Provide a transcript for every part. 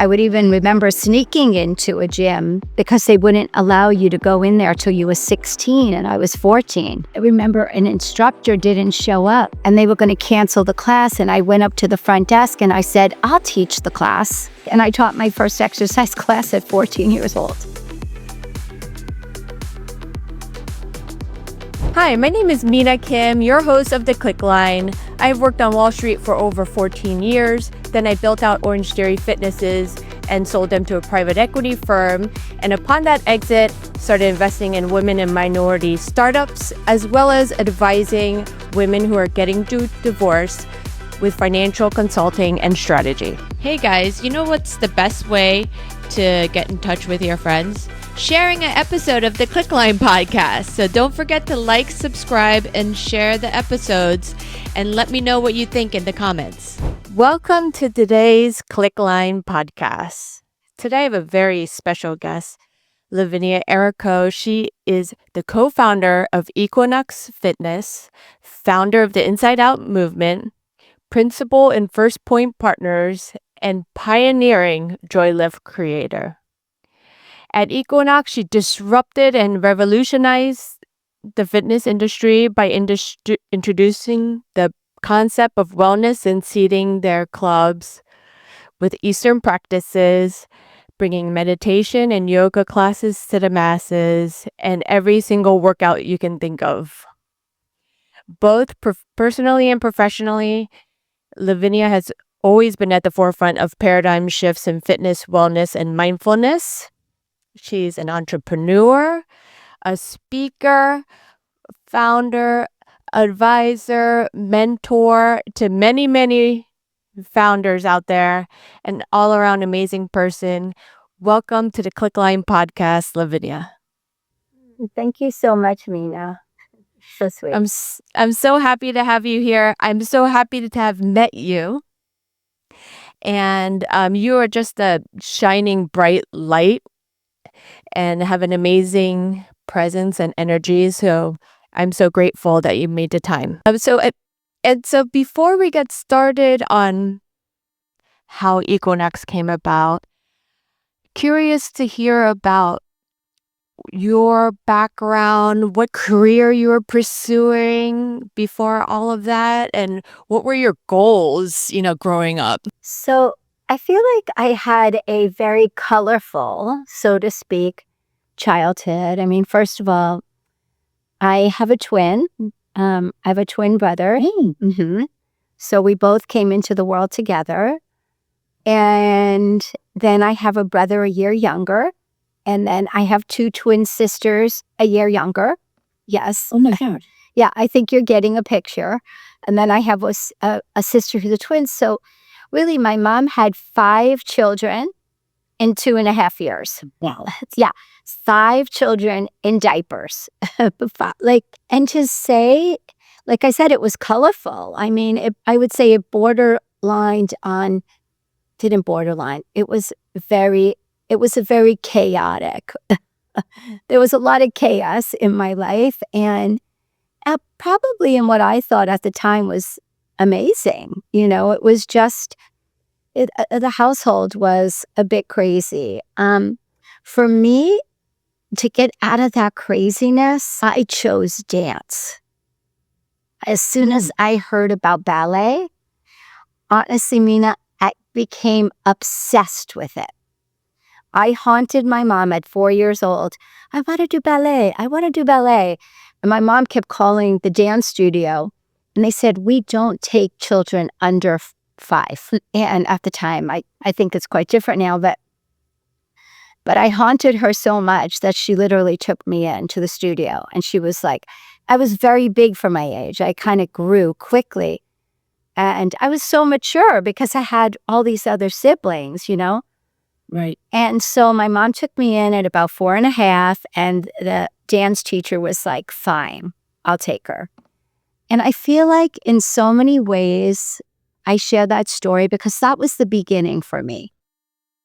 I would even remember sneaking into a gym because they wouldn't allow you to go in there till you were 16 and I was 14. I remember an instructor didn't show up and they were going to cancel the class, and I went up to the front desk and I said, I'll teach the class. And I taught my first exercise class at 14 years old. Hi, my name is Mina Kim, your host of the Klickline. I've worked on Wall Street for over 14 years. Then I built out Orange Theory Fitnesses and sold them to a private equity firm. And upon that exit, started investing in women and minority startups, as well as advising women who are getting divorced with financial consulting and strategy. Hey guys, you know what's the best way to get in touch with your friends? Sharing an episode of the Klickline podcast. So don't forget to like, subscribe, and share the episodes, and let me know what you think in the comments. Welcome to today's Klickline podcast. Today I have a very special guest, Lavinia Errico. She is the co-founder of Equinox Fitness, founder of the Inside Out movement, principal in First Point Partners, and pioneering JoyLift creator. At Equinox, she disrupted and revolutionized the fitness industry by introducing the concept of wellness and seeding their clubs with Eastern practices, bringing meditation and yoga classes to the masses, and every single workout you can think of. Both personally and professionally, Lavinia has always been at the forefront of paradigm shifts in fitness, wellness, and mindfulness. She's an entrepreneur, a speaker, founder, advisor, mentor to many, many founders out there, an all-around amazing person. Welcome to the Klickline podcast, Lavinia. Thank you so much, Mina. So sweet. I'm so happy to have you here. I'm so happy to have met you. And you are just a shining bright light and have an amazing presence and energy. So I'm so grateful that you made the time. So before we get started on how Equinox came about, curious to hear about your background, what career you were pursuing before all of that, and what were your goals, growing up? So I feel like I had a very colorful, so to speak, childhood. I mean, first of all, I have a twin. I have a twin brother. Mm-hmm. So we both came into the world together. And then I have a brother a year younger. And then I have two twin sisters a year younger. Yes. Oh my God. Yeah, I think you're getting a picture. And then I have a sister who's a twin. So really, my mom had 5 children in 2.5 years. Wow. Yeah, 5 children in diapers. And to say, like I said, it was colorful. I mean, I would say it borderlined on, didn't borderline. It was a very chaotic. There was a lot of chaos in my life, and probably in what I thought at the time was amazing. It was just, the household was a bit crazy. For me, to get out of that craziness, I chose dance. As soon as I heard about ballet, honestly, Mina, I became obsessed with it. I haunted my mom at 4 years old. I want to do ballet. I want to do ballet. And my mom kept calling the dance studio, and they said, we don't take children under 5. And at the time, I think it's quite different now, but I haunted her so much that she literally took me into the studio. And she was like, I was very big for my age. I kind of grew quickly. And I was so mature because I had all these other siblings, Right. And so my mom took me in at about 4.5, and the dance teacher was like, fine, I'll take her. And I feel like in so many ways, I share that story because that was the beginning for me.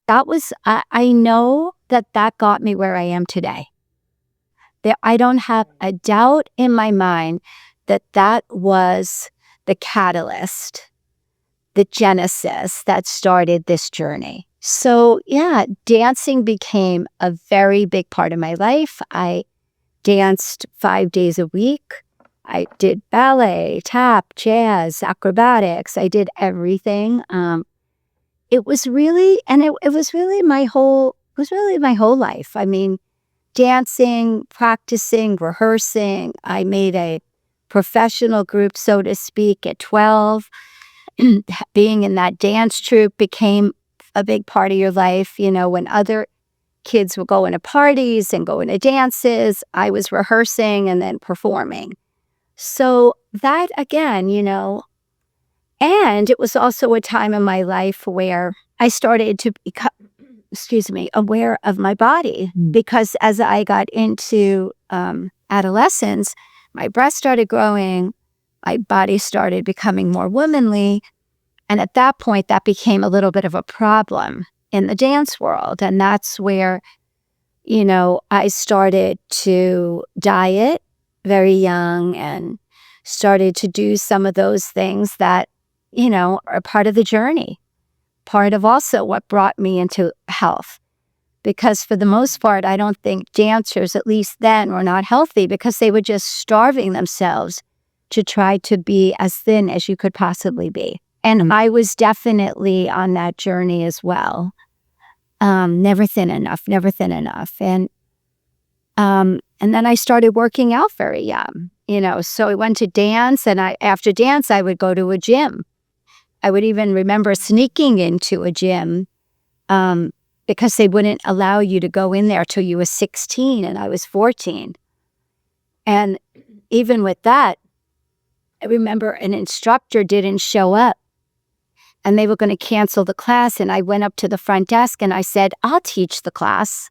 I know that got me where I am today. I don't have a doubt in my mind that was the catalyst, the genesis that started this journey. So yeah, dancing became a very big part of my life. I danced 5 days a week. I did ballet, tap, jazz, acrobatics. I did everything. It was really, and it was really my whole life. I mean, dancing, practicing, rehearsing. I made a professional group, so to speak, at 12. Being in that dance troupe became a big part of your life. When other kids were going to parties and going to dances, I was rehearsing and then performing. So that again, and it was also a time in my life where I started to become, aware of my body, because as I got into adolescence, my breasts started growing, my body started becoming more womanly. And at that point, that became a little bit of a problem in the dance world. And that's where, I started to diet very young and started to do some of those things that, are part of the journey, part of also what brought me into health. Because for the most part, I don't think dancers, at least then, were not healthy because they were just starving themselves to try to be as thin as you could possibly be. And I was definitely on that journey as well. Never thin enough, never thin enough. And then I started working out very young, so I went to dance, and after dance, I would go to a gym. I would even remember sneaking into a gym because they wouldn't allow you to go in there till you were 16, and I was 14. And even with that, I remember an instructor didn't show up, and they were going to cancel the class, and I went up to the front desk and I said, "I'll teach the class."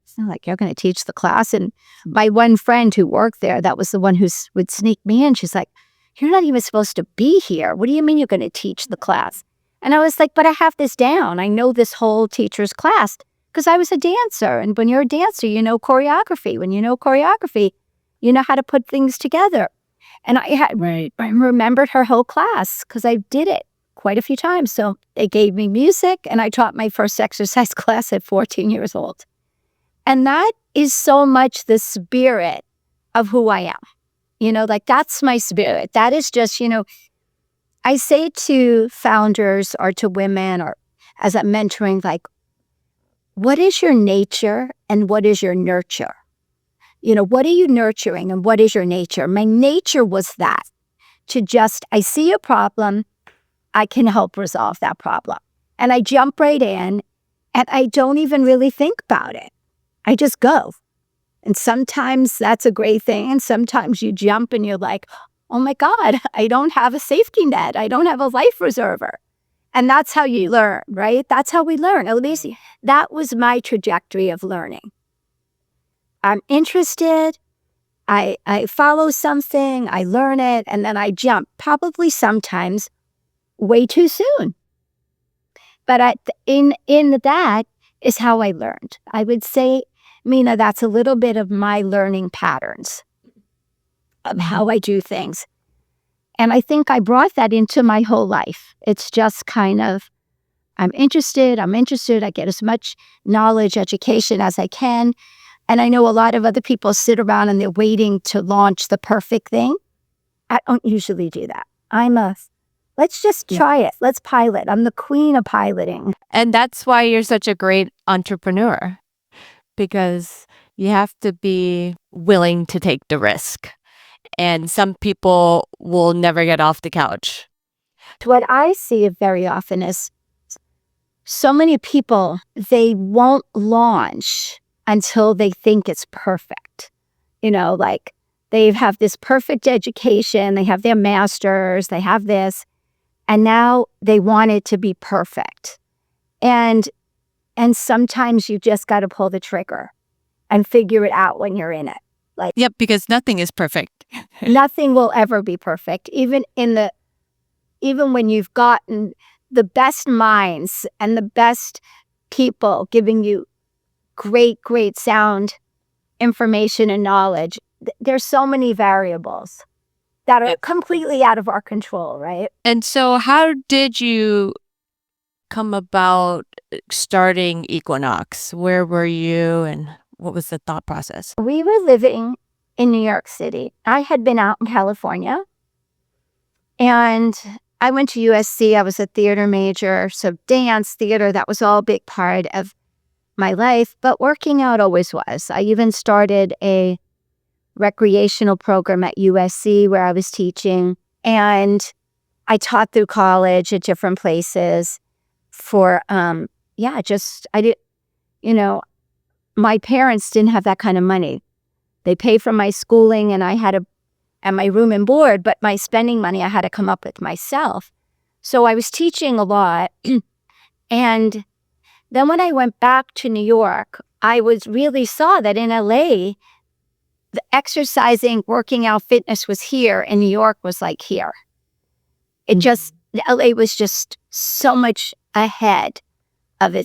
It's not like, "You're going to teach the class?" And my one friend who worked there, that was the one who would sneak me in. She's like, "You're not even supposed to be here. What do you mean you're going to teach the class?" And I was like, "But I have this down. I know this whole teacher's class," because I was a dancer. And when you're a dancer, you know choreography. When you know choreography, you know how to put things together. And I remembered her whole class because I did it quite a few times. So they gave me music, and I taught my first exercise class at 14 years old. And that is so much the spirit of who I am. That's my spirit. That is just, I say to founders or to women, or as I'm mentoring, like, what is your nature and what is your nurture? What are you nurturing and what is your nature? My nature was that, to just, I see a problem, I can help resolve that problem. And I jump right in, and I don't even really think about it. I just go. And sometimes that's a great thing. And sometimes you jump and you're like, "Oh my God, I don't have a safety net. I don't have a life reserver." And that's how you learn, right? That's how we learn. At least that was my trajectory of learning. I'm interested, I follow something, I learn it, and then I jump, probably sometimes way too soon. But in that is how I learned. I would say, Mina, that's a little bit of my learning patterns of how I do things. And I think I brought that into my whole life. It's just kind of, I'm interested, I get as much knowledge, education as I can. And I know a lot of other people sit around and they're waiting to launch the perfect thing. I don't usually do that. Let's just try it. Let's pilot. I'm the queen of piloting. And that's why you're such a great entrepreneur, because you have to be willing to take the risk. And some people will never get off the couch. What I see very often is so many people, they won't launch until they think it's perfect. Like they have this perfect education, they have their master's, they have this, and now they want it to be perfect. And sometimes you just got to pull the trigger and figure it out when you're in it. Yep, because nothing is perfect. Nothing will ever be perfect. Even when you've gotten the best minds and the best people giving you great, great sound information and knowledge, there's so many variables that are completely out of our control, right? And so how did you come about starting Equinox? Where were you and what was the thought process? We were living in New York City. I had been out in California, and I went to USC. I was a theater major, so dance, theater, that was all a big part of my life, but working out always was. I even started a recreational program at USC where I was teaching, and I taught through college at different places for, I did, my parents didn't have that kind of money. They paid for my schooling and and my room and board, but my spending money I had to come up with myself. So I was teaching a lot. And then when I went back to New York, I really saw that in LA, the exercising, working out, fitness was here, and New York was like here. LA was just so much ahead of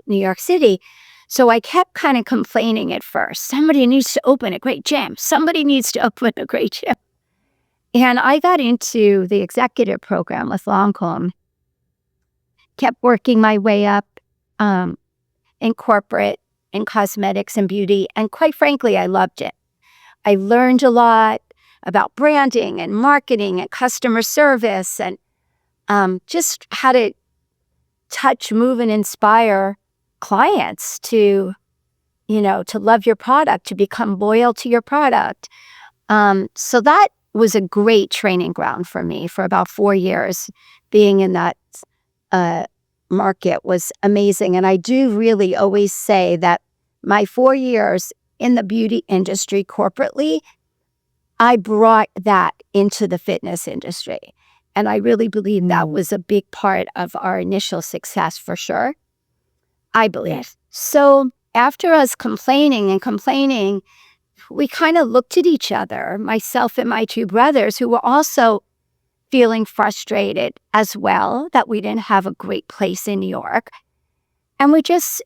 New York City. So I kept kind of complaining at first. Somebody needs to open a great gym. Somebody needs to open a great gym. And I got into the executive program with Lancome, kept working my way up in corporate, in cosmetics and beauty. And quite frankly, I loved it. I learned a lot about branding and marketing and customer service and just how to touch, move, and inspire clients to love your product, to become loyal to your product. So that was a great training ground for me for about 4 years. Being in that market was amazing. And I do really always say that my 4 years in the beauty industry corporately, I brought that into the fitness industry. And I really believe that was a big part of our initial success for sure. I believe. So after us complaining, we kind of looked at each other, myself and my 2 brothers, who were also feeling frustrated as well, that we didn't have a great place in New York. And it's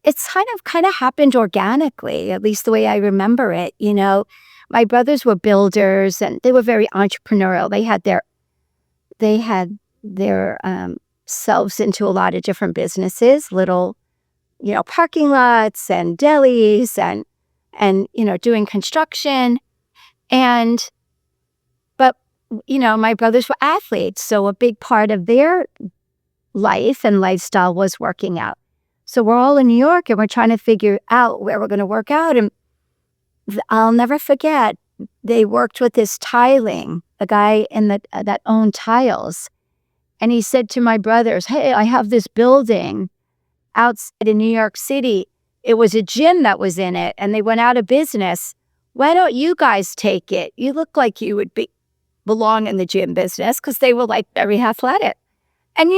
kind of happened organically, at least the way I remember it. My brothers were builders and they were very entrepreneurial. They had their selves into a lot of different businesses, little, parking lots and delis and doing construction. But my brothers were athletes. So a big part of their life and lifestyle was working out. So we're all in New York and we're trying to figure out where we're going to work out. And I'll never forget, they worked with this tiling, a guy that owned tiles. And he said to my brothers, hey, I have this building outside in New York City. It was a gym that was in it and they went out of business. Why don't you guys take it? You look like you would belong in the gym business, because they were like very athletic. And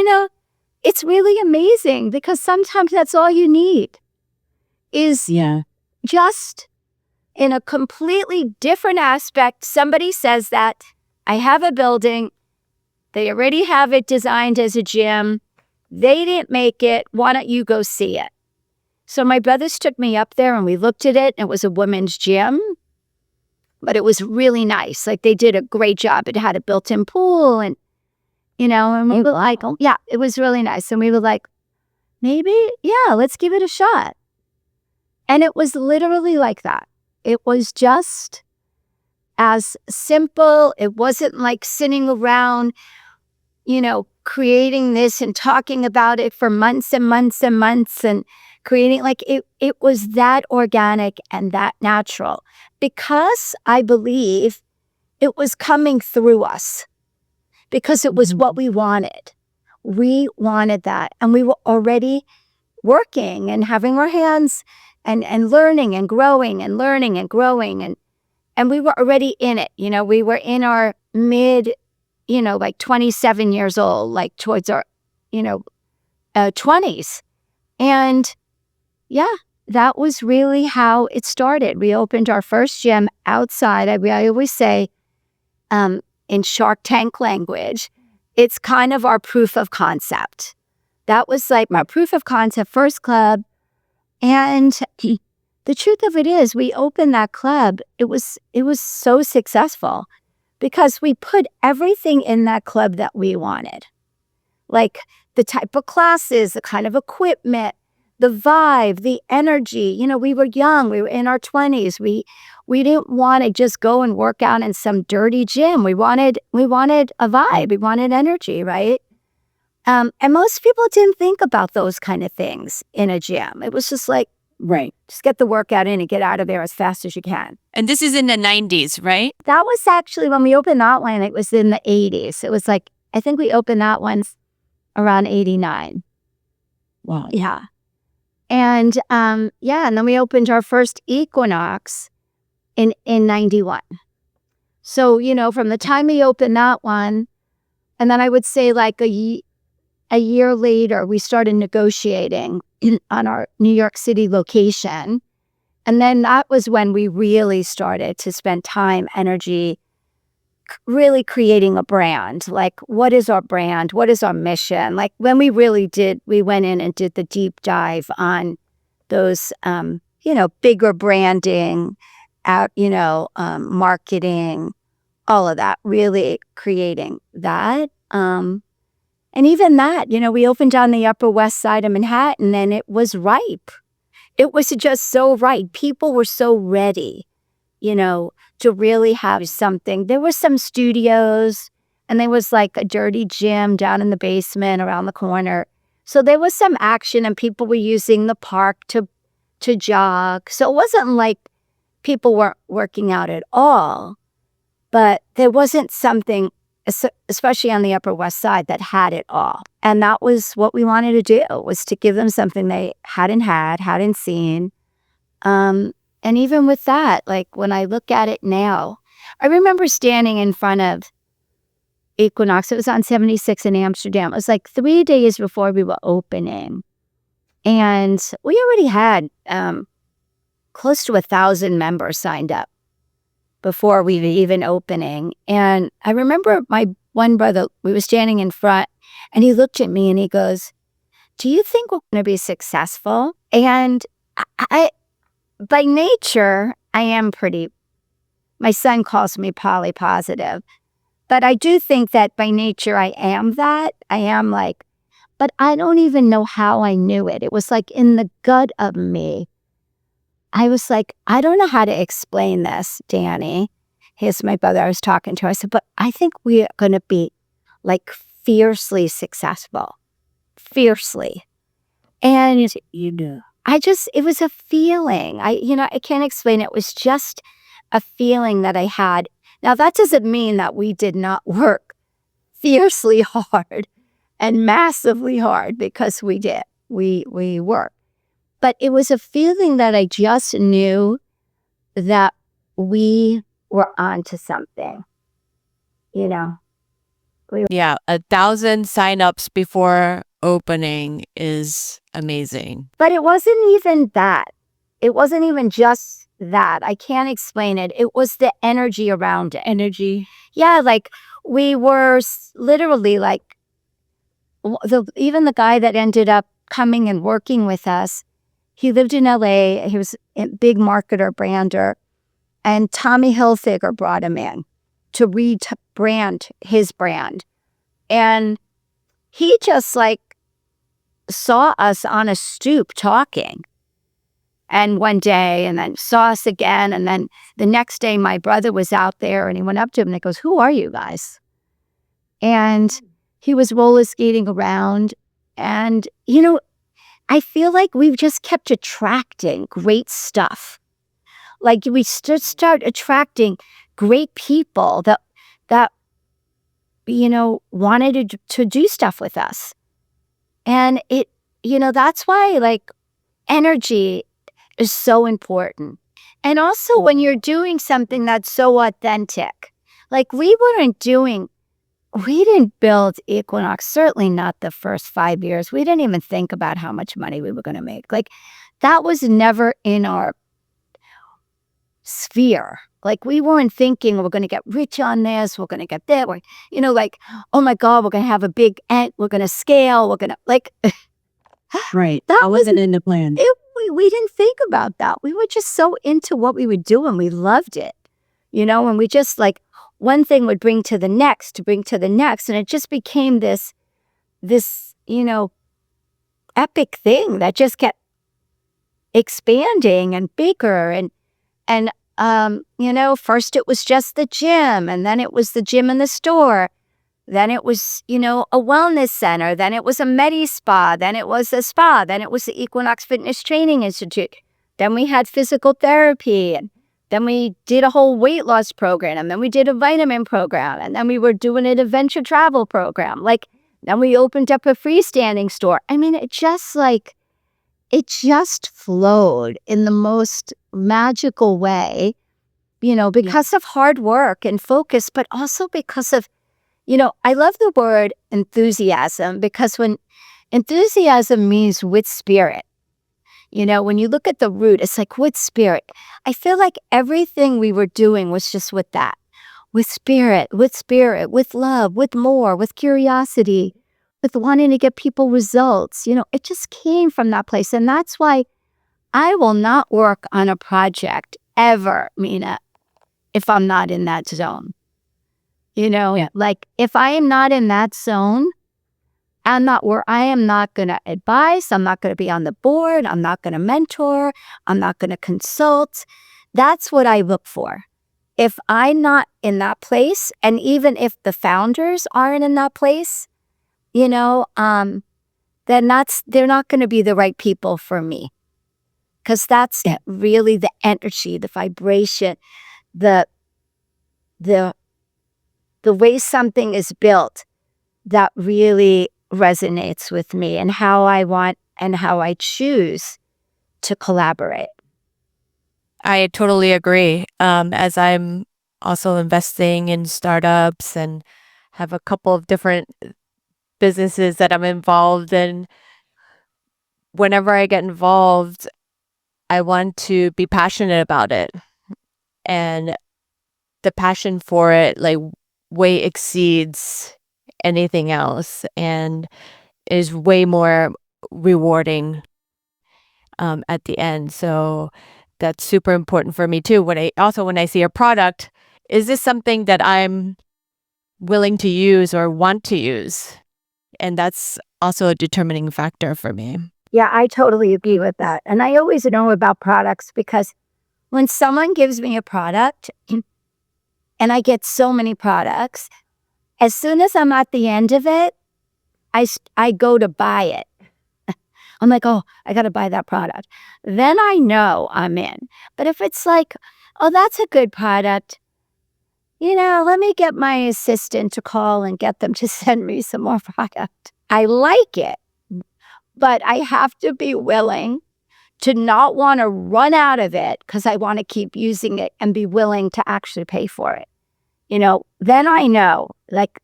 it's really amazing, because sometimes that's all you need is just in a completely different aspect. Somebody says that I have a building. They already have it designed as a gym. They didn't make it. Why don't you go see it? So my brothers took me up there and we looked at it. And it was a women's gym, but it was really nice. Like, they did a great job. It had a built-in pool and, and we were like, oh, yeah, it was really nice. And we were like, maybe, let's give it a shot. And it was literally like that. It was just as simple. It wasn't like sitting around, creating this and talking about it for months and months and months and creating, like, it was that organic and that natural, because I believe it was coming through us, because it was what we wanted. We wanted that. And we were already working and having our hands and learning and growing and learning and growing. And we were already in it. We were in our mid, like 27 years old, like towards our, 20s. And that was really how it started. We opened our first gym outside. I always say, in Shark Tank language, it's kind of our proof of concept. That was like my proof of concept, first club. And the truth of it is, we opened that club. It was so successful because we put everything in that club that we wanted. Like the type of classes, the kind of equipment, the vibe, the energy. We were young. We were in our 20s. We didn't want to just go and work out in some dirty gym. We wanted a vibe. We wanted energy, right? And most people didn't think about those kind of things in a gym. It was just like, Right. just get the workout in and get out of there as fast as you can. And this is in the 90s, right? That was actually when we opened that one, it was in the 80s. It was like, I think we opened that one around 89. Wow. Yeah. And and then we opened our first Equinox in 91. So, from the time we opened that one, and then I would say like a year later, we started negotiating on our New York City location. And then that was when we really started to spend time, energy, really creating a brand. Like, what is our brand? What is our mission? Like, when we went in and did the deep dive on those, bigger branding, marketing, all of that, really creating that. And even that, we opened on the Upper West Side of Manhattan, and it was ripe. It was just so right. People were so ready, to really have something. There were some studios, and there was like a dirty gym down in the basement around the corner. So there was some action, and people were using the park to jog. So it wasn't like people weren't working out at all, but there wasn't something, especially on the Upper West Side, that had it all. And that was what we wanted to do, was to give them something they hadn't seen. And even with that, like when I look at it now, I remember standing in front of Equinox. It was on 76 in Amsterdam. It was like 3 days before we were opening. And we already had close to 1,000 members signed up before we were even opening. And I remember my one brother, we were standing in front, and he looked at me and he goes, "Do you think we're going to be successful?" And I by nature, I am my son calls me poly-positive, but I do think that by nature I am that. I am like, but I don't even know how I knew it. It was like in the gut of me. I was like, I don't know how to explain this, Danny. Here's my brother I was talking to. I said, but I think we're going to be like fiercely successful. Fiercely. And it was a feeling. I can't explain it. It was just a feeling that I had. Now, that doesn't mean that we did not work fiercely hard and massively hard, because we did. We worked. But it was a feeling that I just knew that we were onto something, Yeah, 1,000 signups before opening is amazing. But it wasn't even that. It wasn't even just that. I can't explain it. It was the energy around it. Energy. Yeah, like we were literally like, even the guy that ended up coming and working with us, he lived in LA. He was a big marketer, brander. And Tommy Hilfiger brought him in to rebrand his brand. And he just like saw us on a stoop talking. And one day, and then saw us again. And then the next day, my brother was out there, and he went up to him and he goes, "Who are you guys?" And he was roller skating around. And, I feel like we've just kept attracting great stuff. Like we start attracting great people that wanted to do stuff with us. And it, that's why like energy is so important. And also when you're doing something that's so authentic, like we didn't build Equinox, certainly not the first 5 years. We didn't even think about how much money we were going to make. Like that was never in our sphere. Like we weren't thinking we're going to get rich on this, we're going to get that. Like, oh my God, we're going to have a big end, we're going to scale, we're going to like. Right. That wasn't in the plan. We didn't think about that. We were just so into what we were doing. We loved it, and we just like, one thing would bring to the next, and it just became this epic thing that just kept expanding and bigger. And first it was just the gym, and then it was the gym in the store. Then it was, a wellness center. Then it was a Medi Spa. Then it was a spa. Then it was the Equinox Fitness Training Institute. Then we had physical therapy. And then we did a whole weight loss program. And then we did a vitamin program. And then we were doing an adventure travel program. Then we opened up a freestanding store. I mean, it just flowed in the most magical way, because of hard work and focus, but also because of, I love the word enthusiasm, because when enthusiasm means with spirit, when you look at the root, it's like with spirit. I feel like everything we were doing was just with that, with spirit, with love, with more, with curiosity, with wanting to get people results. It just came from that place. And that's why I will not work on a project ever, Mina, if I'm not in that zone. Like if I am not in that zone, I am not going to advise. I'm not going to be on the board. I'm not going to mentor. I'm not going to consult. That's what I look for. If I'm not in that place, and even if the founders aren't in that place, then they're not going to be the right people for me. Because that's really the energy, the vibration, the way something is built that really resonates with me, and how I want and how I choose to collaborate. I totally agree. As I'm also investing in startups and have a couple of different businesses that I'm involved in, whenever I get involved, I want to be passionate about it. And the passion for it way exceeds anything else, and is way more rewarding at the end. So that's super important for me too. When I see a product, is this something that I'm willing to use or want to use? And that's also a determining factor for me. Yeah, I totally agree with that. And I always know about products, because when someone gives me a product, and I get so many products, as soon as I'm at the end of it, I go to buy it. I'm like, oh, I got to buy that product. Then I know I'm in. But if it's like, oh, that's a good product, let me get my assistant to call and get them to send me some more product. I like it, but I have to be willing to not want to run out of it because I want to keep using it, and be willing to actually pay for it. Then I know,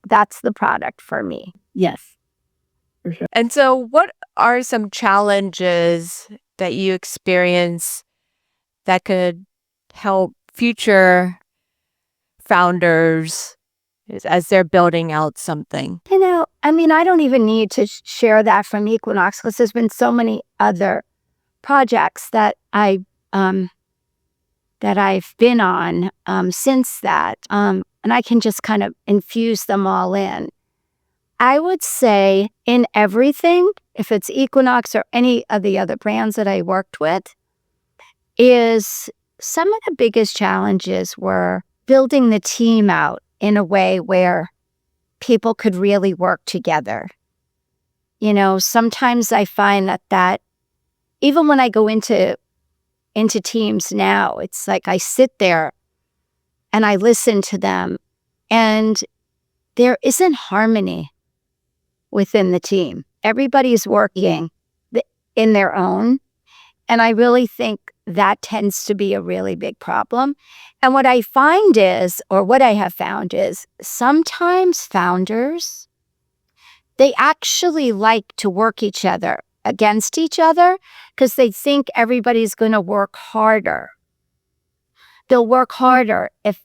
that's the product for me. Yes. For sure. And so what are some challenges that you experience that could help future founders as they're building out something? I don't even need to share that from Equinox, because there's been so many other projects that I've been on since that, and I can just kind of infuse them all in. I would say in everything, if it's Equinox or any of the other brands that I worked with, is some of the biggest challenges were building the team out in a way where people could really work together. Sometimes I find that even when I go into teams now, it's like I sit there and I listen to them, and there isn't harmony within the team. Everybody's working in their own. And I really think that tends to be a really big problem. And what I have found is sometimes founders, they actually like to work against each other because they think everybody's going to work harder. They'll work harder if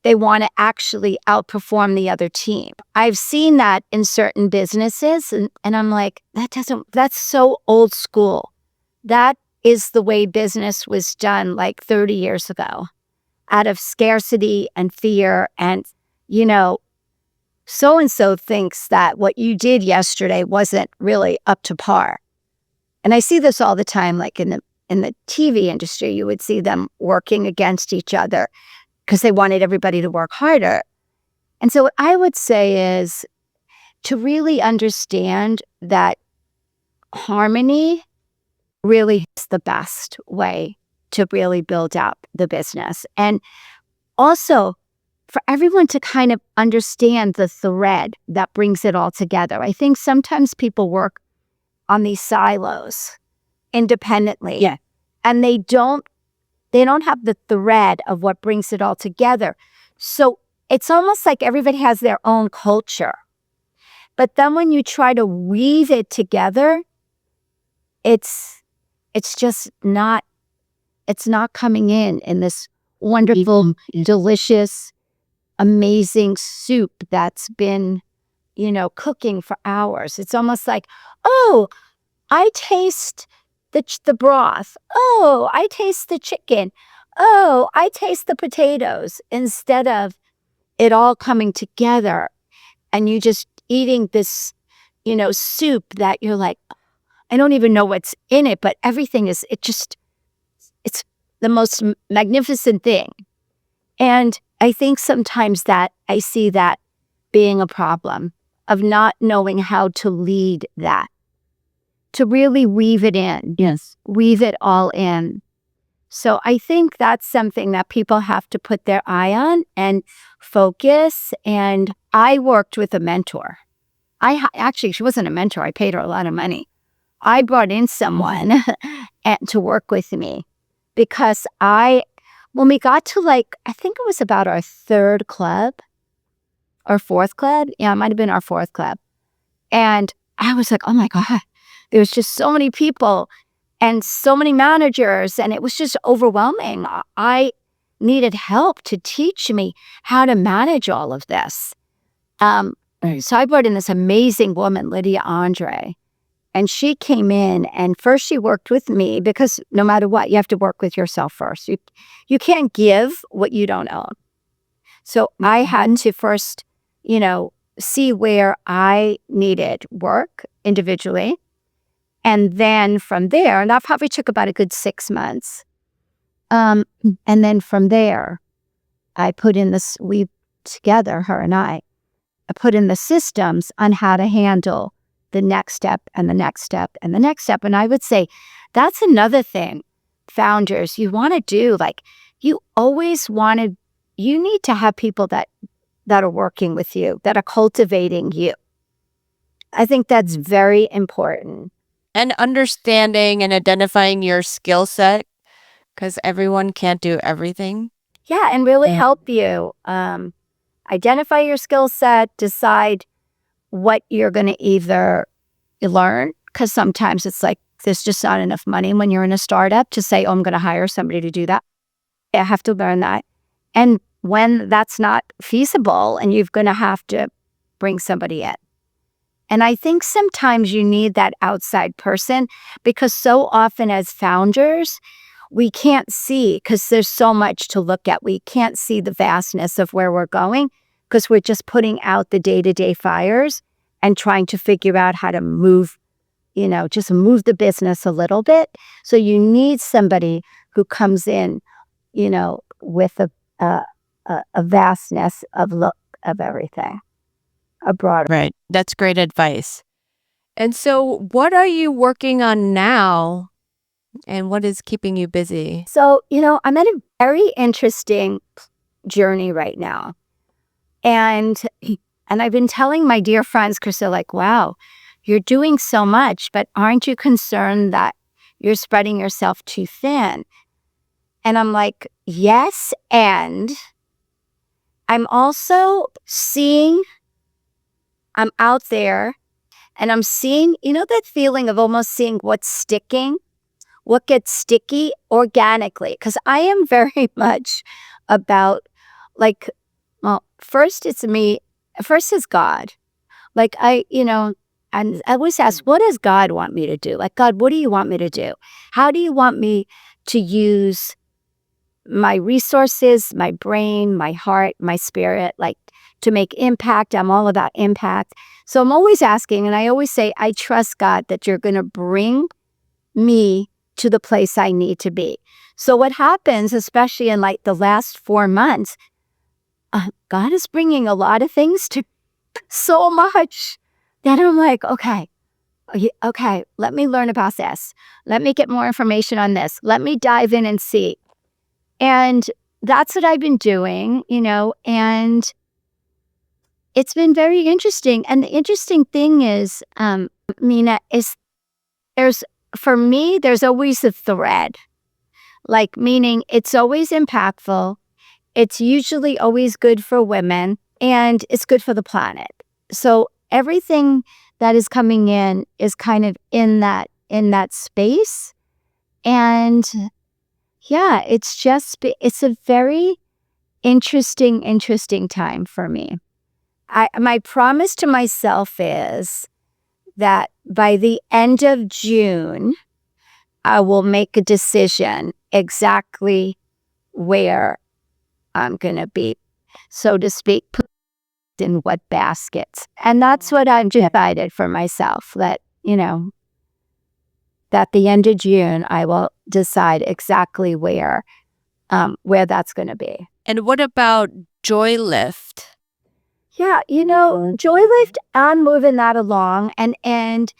they want to actually outperform the other team. I've seen that in certain businesses, and I'm like, that's so old school. That is the way business was done 30 years ago, out of scarcity and fear. And, so-and-so thinks that what you did yesterday wasn't really up to par. And I see this all the time, in in the TV industry, you would see them working against each other because they wanted everybody to work harder. And so what I would say is to really understand that harmony really is the best way to really build up the business. And also for everyone to kind of understand the thread that brings it all together. I think sometimes people work on these silos independently. Yeah. And they don't have the thread of what brings it all together. So it's almost like everybody has their own culture. But then when you try to weave it together, it's just not, it's not coming in this wonderful, delicious, amazing soup that's been, cooking for hours. It's almost like, oh, I taste the broth. Oh, I taste the chicken. Oh, I taste the potatoes, instead of it all coming together and you just eating this, soup that you're like, I don't even know what's in it, but everything is, it's the most magnificent thing. And I think sometimes that I see that being a problem of not knowing how to lead that, to really weave it in. Yes. Weave it all in. So I think that's something that people have to put their eye on and focus. And I worked with a mentor. Actually, she wasn't a mentor. I paid her a lot of money. I brought in someone to work with me because when we got to I think it was about our third club or fourth club. Yeah, it might have been our fourth club. And I was like, oh my God, there was just so many people and so many managers, and it was just overwhelming. I needed help to teach me how to manage all of this. So I brought in this amazing woman, Lydia Andre, and she came in, and first she worked with me because no matter what, you have to work with yourself first. You can't give what you don't own. So I had to first, see where I needed work individually. And then from there, and that probably took about a good 6 months. And then from there, I put in together, her and I put in the systems on how to handle the next step and the next step and the next step. And I would say that's another thing, founders, you want to do, you need to have people that are working with you, that are cultivating you. I think that's very important. And understanding and identifying your skill set, because everyone can't do everything. Yeah, and really help you identify your skill set, decide what you're going to either learn, because sometimes it's like there's just not enough money when you're in a startup to say, oh, I'm going to hire somebody to do that. I have to learn that. And when that's not feasible and you're going to have to bring somebody in. And I think sometimes you need that outside person, because so often as founders, we can't see, because there's so much to look at. We can't see the vastness of where we're going because we're just putting out the day-to-day fires and trying to figure out how to move, just move the business a little bit. So you need somebody who comes in, with a vastness of look of everything. Abroad. Right. That's great advice. And so what are you working on now, and what is keeping you busy? So, I'm at a very interesting journey right now. And I've been telling my dear friends, because they're like, wow, you're doing so much, but aren't you concerned that you're spreading yourself too thin? And I'm like, yes. And I'm also seeing, I'm out there and I'm seeing, that feeling of almost seeing what's sticking, what gets sticky organically. Because I am very much about first it's me, first is God. And I always ask, what does God want me to do? God, what do you want me to do? How do you want me to use my resources, my brain, my heart, my spirit, to make impact? I'm all about impact. So I'm always asking, and I always say, I trust God that you're going to bring me to the place I need to be. So what happens, especially in like the last 4 months, God is bringing a lot of things to so much that I'm like, okay, let me learn about this. Let me get more information on this. Let me dive in and see. And that's what I've been doing, and it's been very interesting. And the interesting thing is, Mina, is for me, there's always a thread, like meaning it's always impactful. It's usually always good for women and it's good for the planet. So everything that is coming in is kind of in that space. And yeah, it's a very interesting time for me. My promise to myself is that by the end of June, I will make a decision exactly where I'm going to be, so to speak, put in what baskets. And that's what I've decided for myself, that, that the end of June, I will decide exactly where that's going to be. And what about JoyLift? Yeah, JoyLift, I'm moving that along, and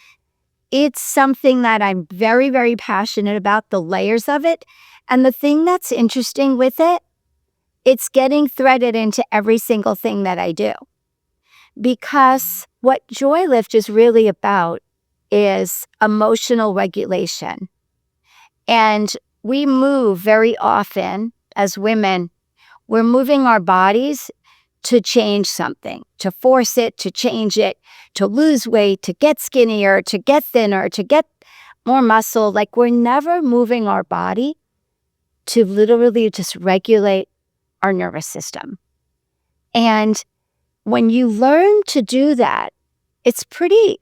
it's something that I'm very, very passionate about, the layers of it. And the thing that's interesting with it, it's getting threaded into every single thing that I do. Because what JoyLift is really about is emotional regulation. And we move very often as women, we're moving our bodies to change something, to force it, to change it, to lose weight, to get skinnier, to get thinner, to get more muscle. Like, we're never moving our body to literally just regulate our nervous system. And when you learn to do that, it's pretty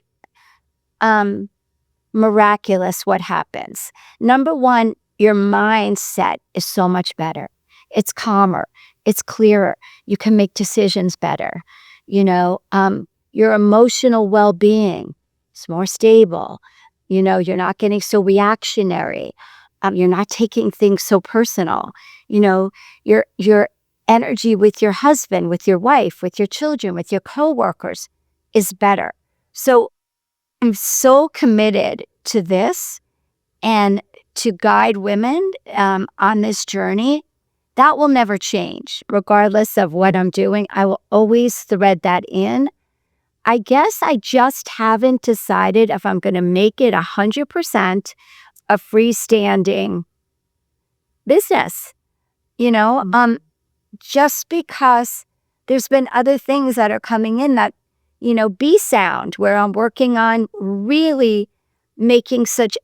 miraculous what happens. Number one, your mindset is so much better. It's calmer. It's clearer. You can make decisions better. Your emotional well-being is more stable. You're not getting so reactionary. You're not taking things so personal. Your energy with your husband, with your wife, with your children, with your coworkers is better. So I'm so committed to this and to guide women on this journey. That will never change, regardless of what I'm doing. I will always thread that in. I guess I just haven't decided if I'm going to make it 100% a freestanding business, just because there's been other things that are coming in that, Be Sound, where I'm working on really making such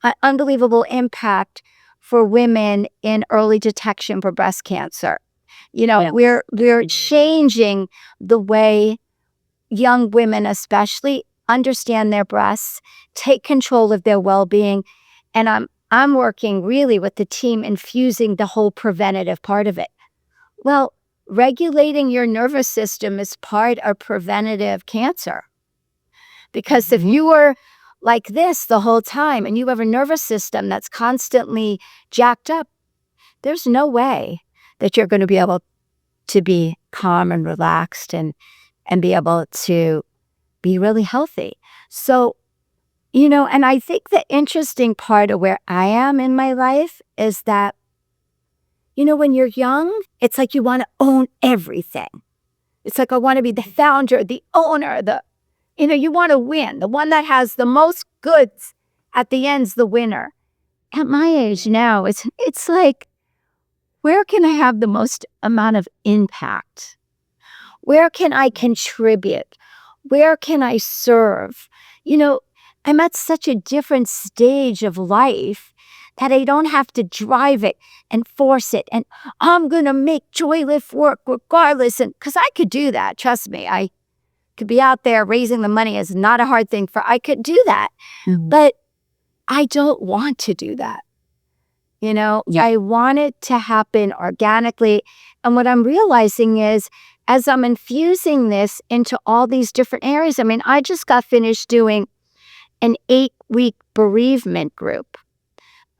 an unbelievable impact for women in early detection for breast cancer. We're changing the way young women especially understand their breasts, take control of their well-being. And I'm working really with the team, infusing the whole preventative part of it. Well, regulating your nervous system is part of preventative cancer. Because if you were like this the whole time and you have a nervous system that's constantly jacked up, there's no way that you're going to be able to be calm and relaxed and be able to be really healthy. So, and I think the interesting part of where I am in my life is that, when you're young, it's like you want to own everything. It's like, I want to be the founder, the owner, you want to win. The one that has the most goods at the end's the winner. At my age now, it's like, where can I have the most amount of impact? Where can I contribute? Where can I serve? I'm at such a different stage of life that I don't have to drive it and force it. And I'm going to make JoyLift work regardless. And because I could do that, trust me, I could be out there raising the money is not a hard thing I could do that. Mm-hmm. But I don't want to do that. I want it to happen organically. And what I'm realizing is, as I'm infusing this into all these different areas, I just got finished doing an 8-week bereavement group.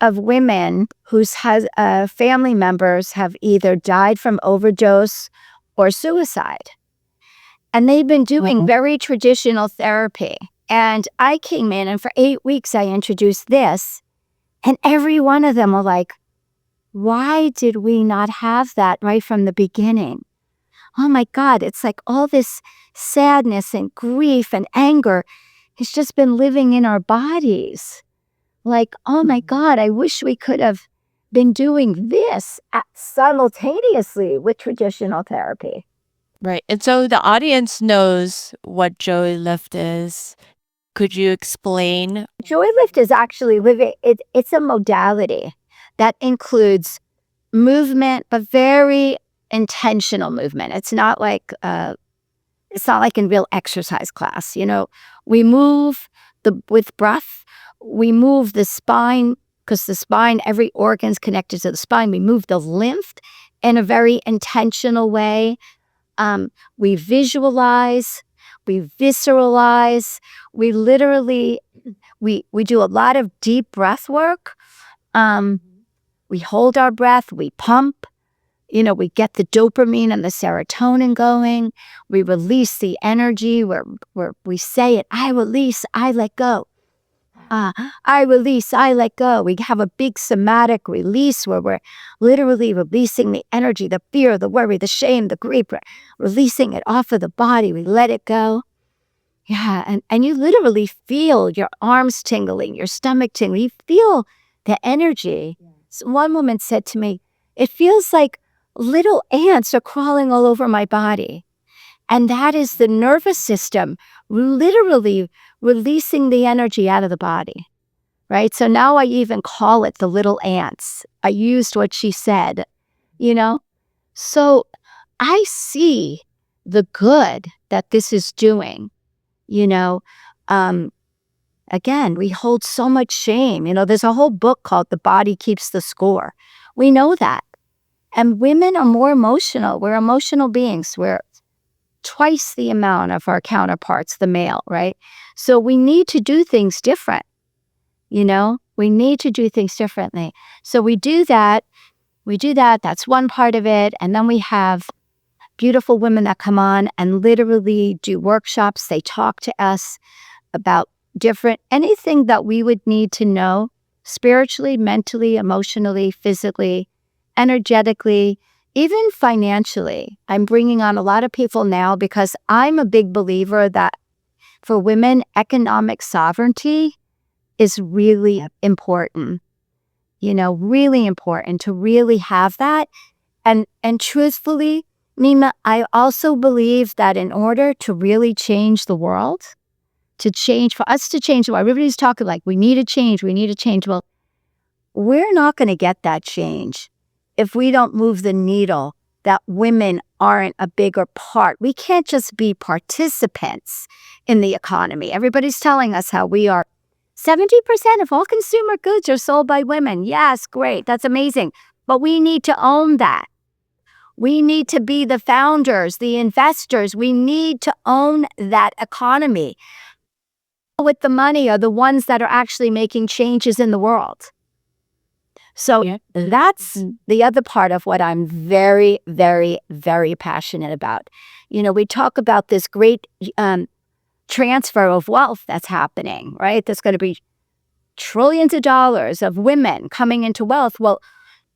of women whose family members have either died from overdose or suicide. And they've been doing very traditional therapy. And I came in, and for 8 weeks, I introduced this. And every one of them were like, why did we not have that right from the beginning? Oh my God, it's like all this sadness and grief and anger has just been living in our bodies. Like, oh my God, I wish we could have been doing this simultaneously with traditional therapy. Right. And so the audience knows what JoyLift is. Could you explain? JoyLift is actually it's a modality that includes movement, but very intentional movement. It's not like in real exercise class. We move with breath. We move the spine, because the spine, every organ's connected to the spine. We move the lymph in a very intentional way. We visualize, we visceralize, we literally, we do a lot of deep breath work. We hold our breath, we pump, we get the dopamine and the serotonin going. We release the energy where we say it, I release, I let go. I release, I let go. We have a big somatic release where we're literally releasing the energy, the fear, the worry, the shame, the grief. We're releasing it off of the body. We let it go. Yeah, and you literally feel your arms tingling, your stomach tingling. You feel the energy. So one woman said to me, it feels like little ants are crawling all over my body. And that is the nervous system literally releasing the energy out of the body, right? So now I even call it the little ants. I used what she said, So I see the good that this is doing, Again, we hold so much shame. There's a whole book called The Body Keeps the Score. We know that. And women are more emotional. We're emotional beings. We're twice the amount of our counterparts, the male, right? So we need to do things different. We need to do things differently. So we do that. That's one part of it. And then we have beautiful women that come on and literally do workshops. They talk to us about anything that we would need to know spiritually, mentally, emotionally, physically, energetically, even financially. I'm bringing on a lot of people now because I'm a big believer that for women, economic sovereignty is really important. Really important to really have that. And truthfully, Mina, I also believe that in order to really change the world, for us to change the world, everybody's talking like, we need a change. Well, we're not going to get that change if we don't move the needle that women aren't a bigger part. We can't just be participants in the economy. Everybody's telling us how we are 70% of all consumer goods are sold by women. Yes, great. That's amazing. But we need to own that. We need to be the founders, the investors. We need to own that economy. With the money are the ones that are actually making changes in the world. So that's the other part of what I'm very, very, very passionate about. We talk about this great transfer of wealth that's happening, right? There's going to be trillions of dollars of women coming into wealth. Well,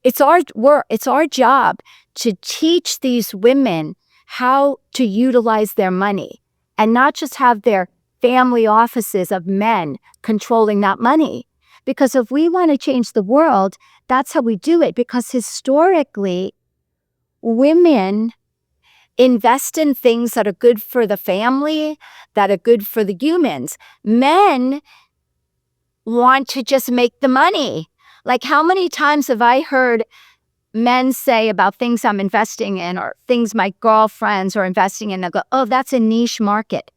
it's our work, it's our job to teach these women how to utilize their money and not just have their family offices of men controlling that money. Because if we want to change the world, that's how we do it. Because historically, women invest in things that are good for the family, that are good for the humans. Men want to just make the money. Like, how many times have I heard men say about things I'm investing in or things my girlfriends are investing in? They'll go, oh, that's a niche market.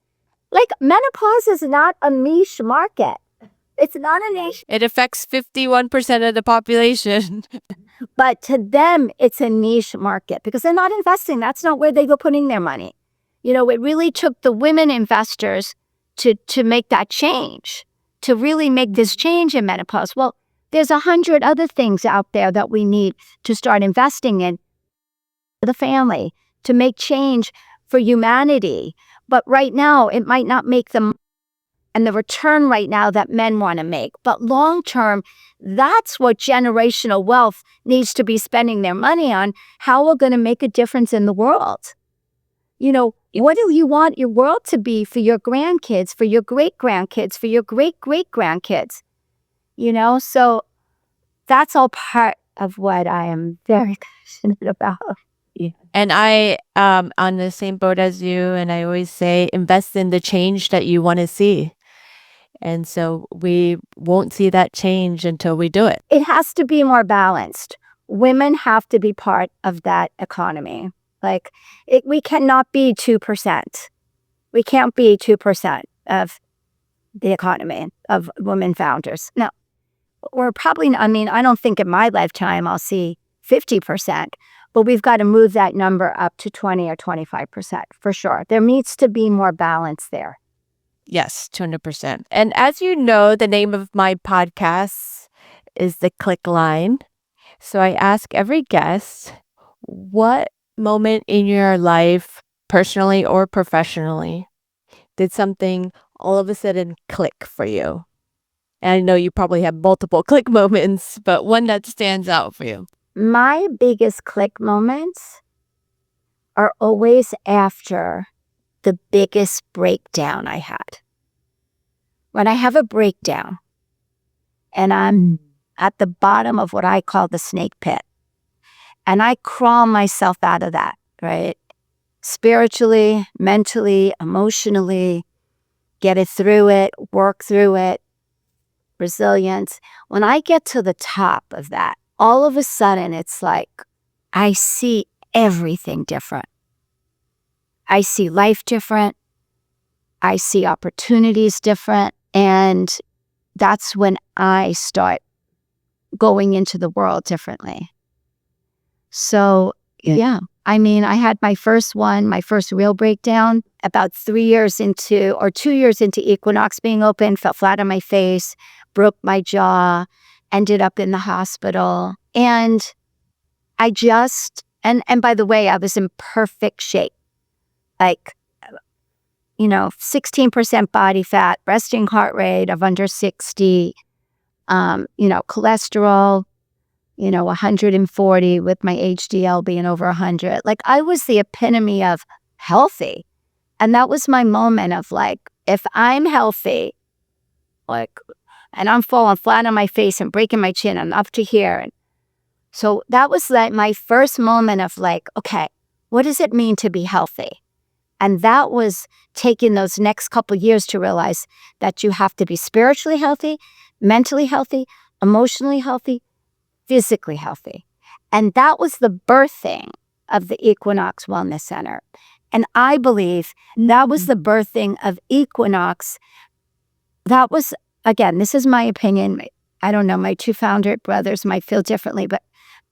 Like, menopause is not a niche market. It's not a niche. It affects 51% of the population. But to them, it's a niche market because they're not investing. That's not where they go putting their money. It really took the women investors to make that change, to really make this change in menopause. Well, There's 100 other things out there that we need to start investing in the family, to make change for humanity. But right now, it might not make them and the return right now that men want to make. But long term, that's what generational wealth needs to be spending their money on. How we're going to make a difference in the world. What do you want your world to be for your grandkids, for your great-grandkids, for your great-great-grandkids? So that's all part of what I am very passionate about. And I on the same boat as you, and I always say invest in the change that you want to see. And so we won't see that change until we do it. It has to be more balanced. Women have to be part of that economy. We cannot be 2%. We can't be 2% of the economy of women founders. No, we're probably, I don't think in my lifetime I'll see 50%, but we've got to move that number up to 20 or 25% for sure. There needs to be more balance there. Yes, 200%. And as you know, the name of my podcast is the Klickline. So I ask every guest, what moment in your life, personally or professionally, did something all of a sudden click for you? And I know you probably have multiple click moments, but one that stands out for you. My biggest click moments are always after the biggest breakdown I had. When I have a breakdown and I'm at the bottom of what I call the snake pit, and I crawl myself out of that, right? Spiritually, mentally, emotionally, get it through it, work through it, resilience. When I get to the top of that, all of a sudden it's like I see everything different. I see life different. I see opportunities different. And that's when I start going into the world differently. So, yeah. I had my first real breakdown about 2 years into Equinox being open, fell flat on my face, broke my jaw, ended up in the hospital. And I and by the way, I was in perfect shape. 16% body fat, resting heart rate of under 60, cholesterol, 140 with my HDL being over 100. I was the epitome of healthy. And that was my moment of if I'm healthy, and I'm falling flat on my face and breaking my chin, I'm up to here. And so that was my first moment of okay, what does it mean to be healthy? And that was taking those next couple years to realize that you have to be spiritually healthy, mentally healthy, emotionally healthy, physically healthy. And that was the birthing of the Equinox Wellness Center. And I believe that was the birthing of Equinox. That was, again, this is my opinion. I don't know, my two founder brothers might feel differently, but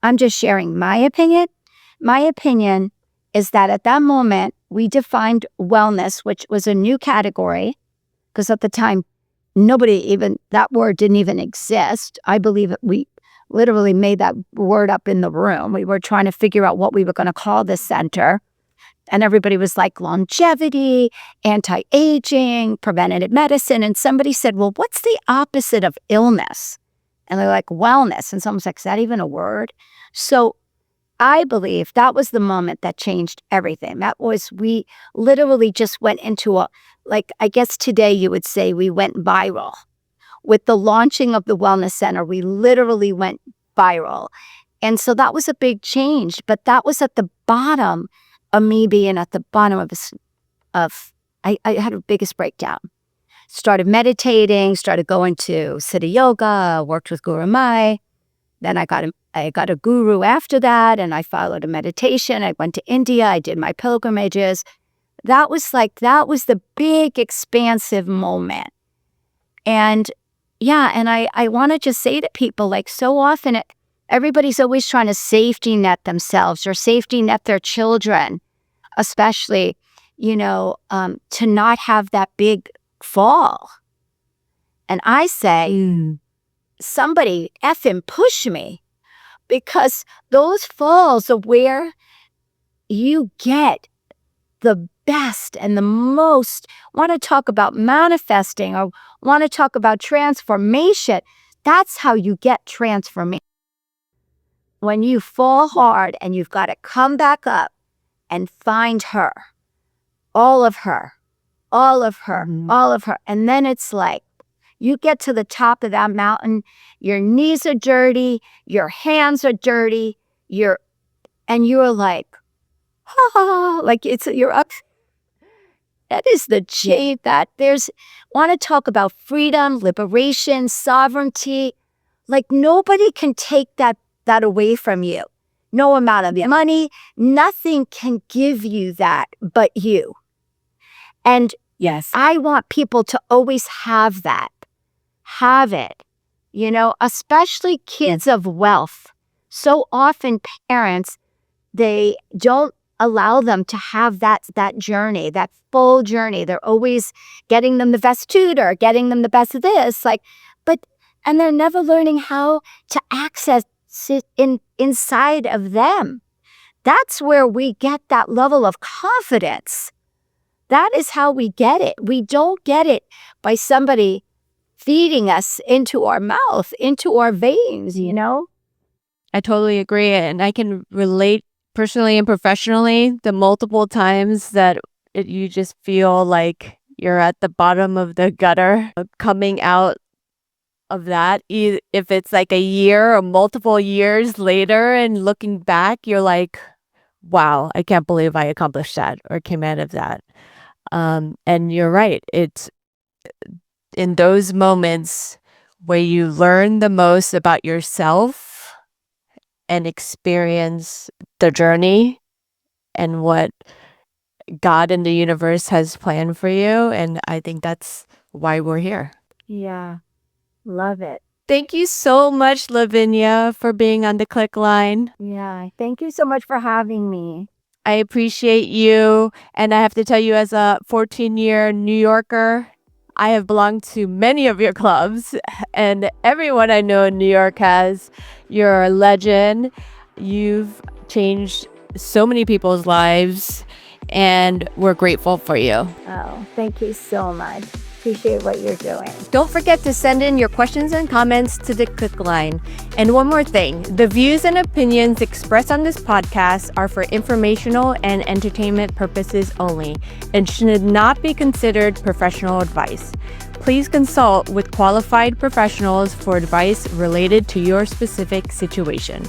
I'm just sharing my opinion. My opinion is that at that moment, we defined wellness, which was a new category, because at the time, that word didn't even exist. I believe we literally made that word up in the room. We were trying to figure out what we were going to call this center. And everybody was like longevity, anti-aging, preventative medicine. And somebody said, well, what's the opposite of illness? And they're like, wellness. And someone's like, is that even a word? So I believe that was the moment that changed everything. We literally just went into I guess today you would say we went viral. With the launching of the Wellness Center, we literally went viral. And so that was a big change, but that was at the bottom of me being at the bottom I had a biggest breakdown. Started meditating, started going to Siddha Yoga, worked with Guru Mai. Then I got a guru after that, and I followed a meditation. I went to India. I did my pilgrimages. That was the big expansive moment. And yeah, and I want to just say to people, so often everybody's always trying to safety net themselves or safety net their children, especially, to not have that big fall. And I say, somebody effing push me, because those falls are where you get the best and the most. Want to talk about manifesting or want to talk about transformation? That's how you get transformation. When you fall hard and you've got to come back up and find her, all of her, all of her, all of her. And then it's like, you get to the top of that mountain, your knees are dirty, your hands are dirty, and you're like, like you're up. That is the J that want to talk about freedom, liberation, sovereignty. Like nobody can take that away from you. No amount of money, nothing can give you that but you. And Yes. I want people to always have that. Have it. Especially kids of wealth. So often parents, they don't allow them to have that journey, that full journey. They're always getting them the best tutor, getting them the best of this, and they're never learning how to access it inside of them. That's where we get that level of confidence. That is how we get it. We don't get it by somebody feeding us into our mouth, into our veins, I totally agree. And I can relate personally and professionally the multiple times that you just feel like you're at the bottom of the gutter, coming out of that. If it's like a year or multiple years later and looking back, you're like, wow, I can't believe I accomplished that or came out of that. And you're right. It's in those moments where you learn the most about yourself and experience the journey and what God and the universe has planned for you. And I think that's why we're here. Yeah. Love it. Thank you so much, Lavinia, for being on the Klickline. Yeah. Thank you so much for having me. I appreciate you. And I have to tell you, as a 14-year New Yorker, I have belonged to many of your clubs, and everyone I know in New York has. You're a legend. You've changed so many people's lives, and we're grateful for you. Oh, thank you so much. Appreciate what you're doing. Don't forget to send in your questions and comments to the Klickline. And one more thing, the views and opinions expressed on this podcast are for informational and entertainment purposes only and should not be considered professional advice. Please consult with qualified professionals for advice related to your specific situation.